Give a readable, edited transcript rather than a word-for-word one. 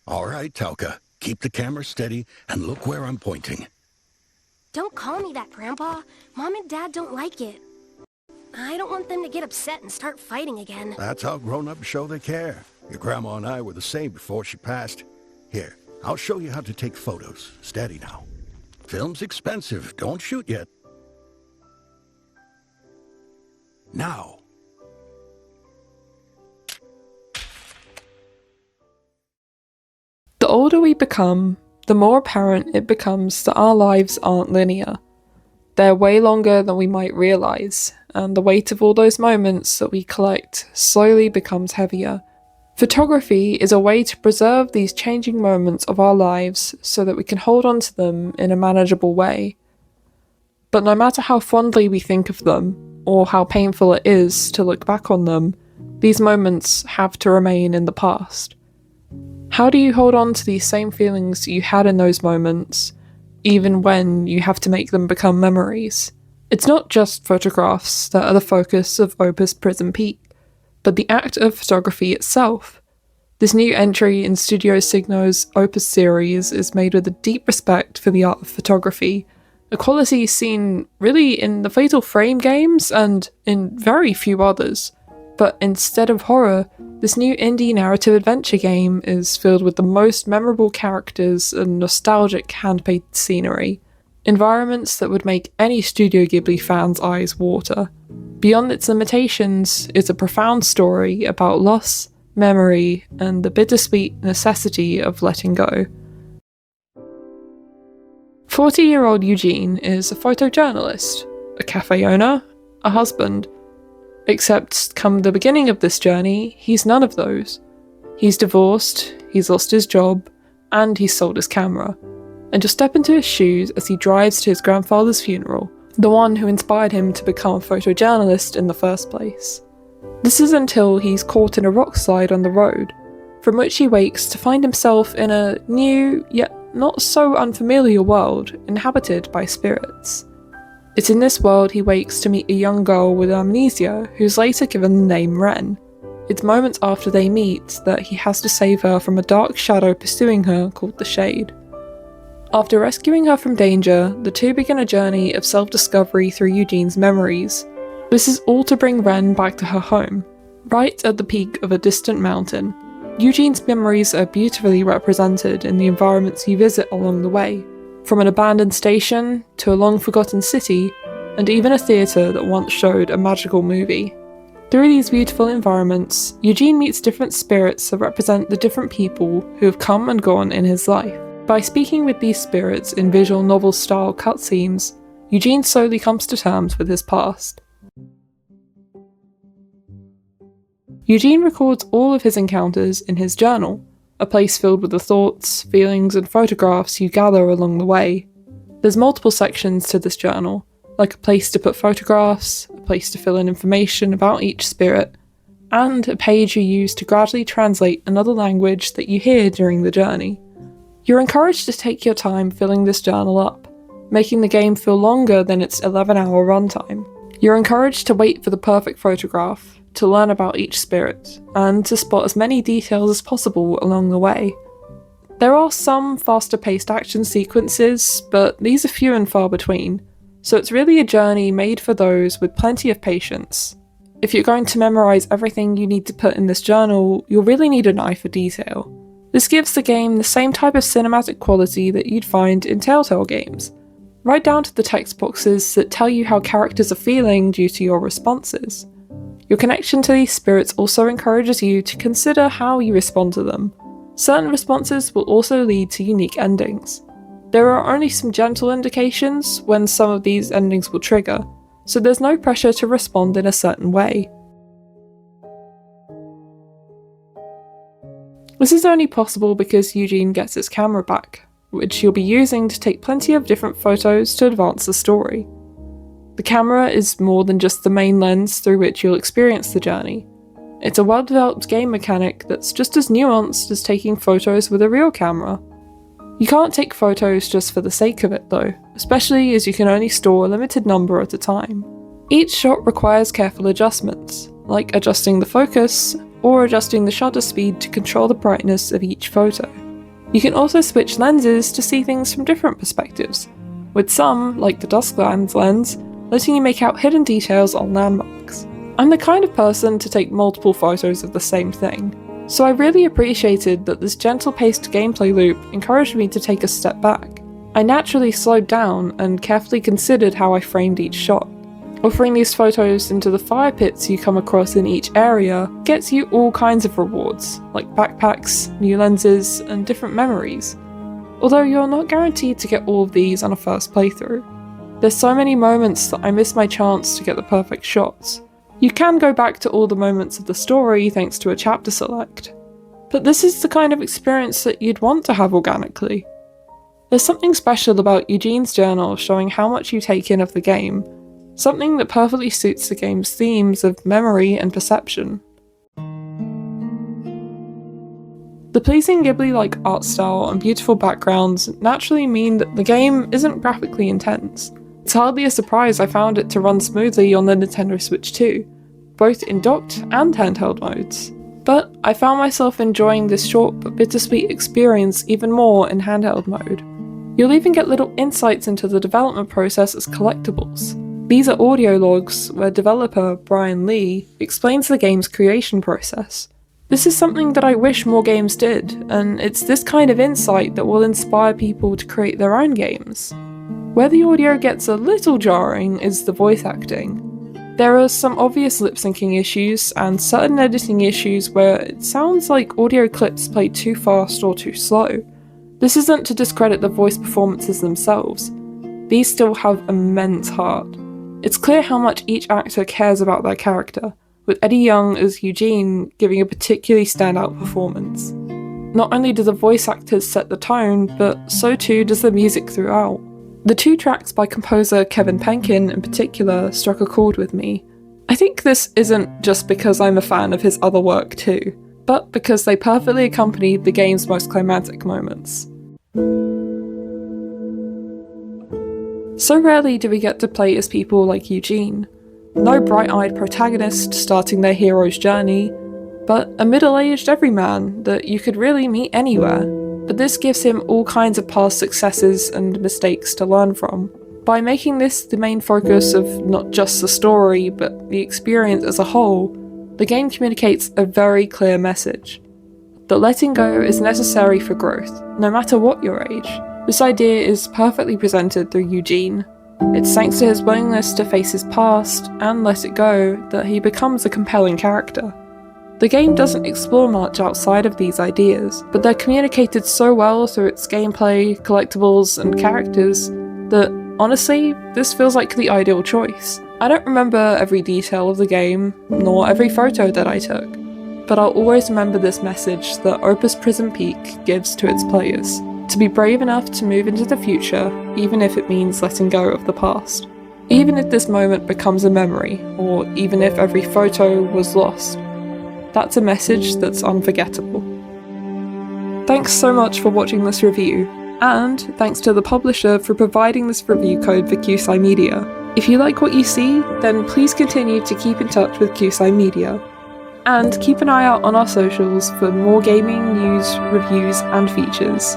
All right, Talca. Keep the camera steady and look where I'm pointing. Don't call me that, Grandpa. Mom and Dad don't like it. I don't want them to get upset and start fighting again. That's how grown-ups show they care. Your grandma and I were the same before she passed. Here, I'll show you how to take photos. Steady now. Film's expensive. Don't shoot yet. Now. The older we become, the more apparent it becomes that our lives aren't linear. They're way longer than we might realise, and the weight of all those moments that we collect slowly becomes heavier. Photography is a way to preserve these changing moments of our lives so that we can hold on to them in a manageable way. But no matter how fondly we think of them, or how painful it is to look back on them, these moments have to remain in the past. How do you hold on to these same feelings you had in those moments, even when you have to make them become memories? It's not just photographs that are the focus of OPUS Prism Peak, but the act of photography itself. This new entry in Studio SIGONO's OPUS series is made with a deep respect for the art of photography, a quality seen really in the Fatal Frame games and in very few others. But instead of horror, this new indie narrative adventure game is filled with the most memorable characters and nostalgic hand-painted scenery, environments that would make any Studio Ghibli fan's eyes water. Beyond its limitations is a profound story about loss, memory, and the bittersweet necessity of letting go. 40-year-old Eugene is a photojournalist, a cafe owner, a husband. Except come the beginning of this journey, he's none of those. He's divorced, he's lost his job, and he's sold his camera. And you'll step into his shoes as he drives to his grandfather's funeral, the one who inspired him to become a photojournalist in the first place. This is until he's caught in a rock slide on the road, from which he wakes to find himself in a new, yet not so unfamiliar world inhabited by spirits. It's in this world he wakes to meet a young girl with amnesia who's later given the name Ren. It's moments after they meet that he has to save her from a dark shadow pursuing her called the Shade. After rescuing her from danger, the two begin a journey of self-discovery through Eugene's memories. This is all to bring Ren back to her home, right at the peak of a distant mountain. Eugene's memories are beautifully represented in the environments you visit along the way, from an abandoned station to a long-forgotten city, and even a theatre that once showed a magical movie. Through these beautiful environments, Eugene meets different spirits that represent the different people who have come and gone in his life. By speaking with these spirits in visual novel-style cutscenes, Eugene slowly comes to terms with his past. Eugene records all of his encounters in his journal, a place filled with the thoughts, feelings, and photographs you gather along the way. There's multiple sections to this journal, like a place to put photographs, a place to fill in information about each spirit, and a page you use to gradually translate another language that you hear during the journey. You're encouraged to take your time filling this journal up, making the game feel longer than its 11-hour runtime. You're encouraged to wait for the perfect photograph, to learn about each spirit, and to spot as many details as possible along the way. There are some faster-paced action sequences, but these are few and far between, so it's really a journey made for those with plenty of patience. If you're going to memorise everything you need to put in this journal, you'll really need an eye for detail. This gives the game the same type of cinematic quality that you'd find in Telltale games, right down to the text boxes that tell you how characters are feeling due to your responses. Your connection to these spirits also encourages you to consider how you respond to them. Certain responses will also lead to unique endings. There are only some gentle indications when some of these endings will trigger, so there's no pressure to respond in a certain way. This is only possible because Eugene gets his camera back, which he'll be using to take plenty of different photos to advance the story. The camera is more than just the main lens through which you'll experience the journey. It's a well-developed game mechanic that's just as nuanced as taking photos with a real camera. You can't take photos just for the sake of it though, especially as you can only store a limited number at a time. Each shot requires careful adjustments, like adjusting the focus, or adjusting the shutter speed to control the brightness of each photo. You can also switch lenses to see things from different perspectives, with some, like the Dusklands lens, letting you make out hidden details on landmarks. I'm the kind of person to take multiple photos of the same thing, so I really appreciated that this gentle-paced gameplay loop encouraged me to take a step back. I naturally slowed down and carefully considered how I framed each shot. Offering these photos into the fire pits you come across in each area gets you all kinds of rewards, like backpacks, new lenses, and different memories. Although you're not guaranteed to get all of these on a first playthrough. There's so many moments that I miss my chance to get the perfect shots. You can go back to all the moments of the story thanks to a chapter select, but this is the kind of experience that you'd want to have organically. There's something special about Eugene's journal showing how much you take in of the game, something that perfectly suits the game's themes of memory and perception. The pleasing Ghibli-like art style and beautiful backgrounds naturally mean that the game isn't graphically intense. It's hardly a surprise I found it to run smoothly on the Nintendo Switch 2, both in docked and handheld modes. But I found myself enjoying this short but bittersweet experience even more in handheld mode. You'll even get little insights into the development process as collectibles. These are audio logs where developer Brian Lee explains the game's creation process. This is something that I wish more games did, and it's this kind of insight that will inspire people to create their own games. Where the audio gets a little jarring is the voice acting. There are some obvious lip syncing issues and certain editing issues where it sounds like audio clips play too fast or too slow. This isn't to discredit the voice performances themselves. These still have immense heart. It's clear how much each actor cares about their character, with Eddie Young as Eugene giving a particularly standout performance. Not only do the voice actors set the tone, but so too does the music throughout. The two tracks by composer Kevin Penkin in particular struck a chord with me. I think this isn't just because I'm a fan of his other work too, but because they perfectly accompany the game's most climactic moments. So rarely do we get to play as people like Eugene. No bright-eyed protagonist starting their hero's journey, but a middle-aged everyman that you could really meet anywhere. But this gives him all kinds of past successes and mistakes to learn from. By making this the main focus of not just the story, but the experience as a whole, the game communicates a very clear message. That letting go is necessary for growth, no matter what your age. This idea is perfectly presented through Eugene. It's thanks to his willingness to face his past and let it go that he becomes a compelling character. The game doesn't explore much outside of these ideas, but they're communicated so well through its gameplay, collectibles, and characters that, honestly, this feels like the ideal choice. I don't remember every detail of the game, nor every photo that I took, but I'll always remember this message that OPUS Prism Peak gives to its players, to be brave enough to move into the future, even if it means letting go of the past. Even if this moment becomes a memory, or even if every photo was lost. That's a message that's unforgettable. Thanks so much for watching this review, and thanks to the publisher for providing this review code for Kyusai Media. If you like what you see, then please continue to keep in touch with Kyusai Media. And keep an eye out on our socials for more gaming news, reviews, and features.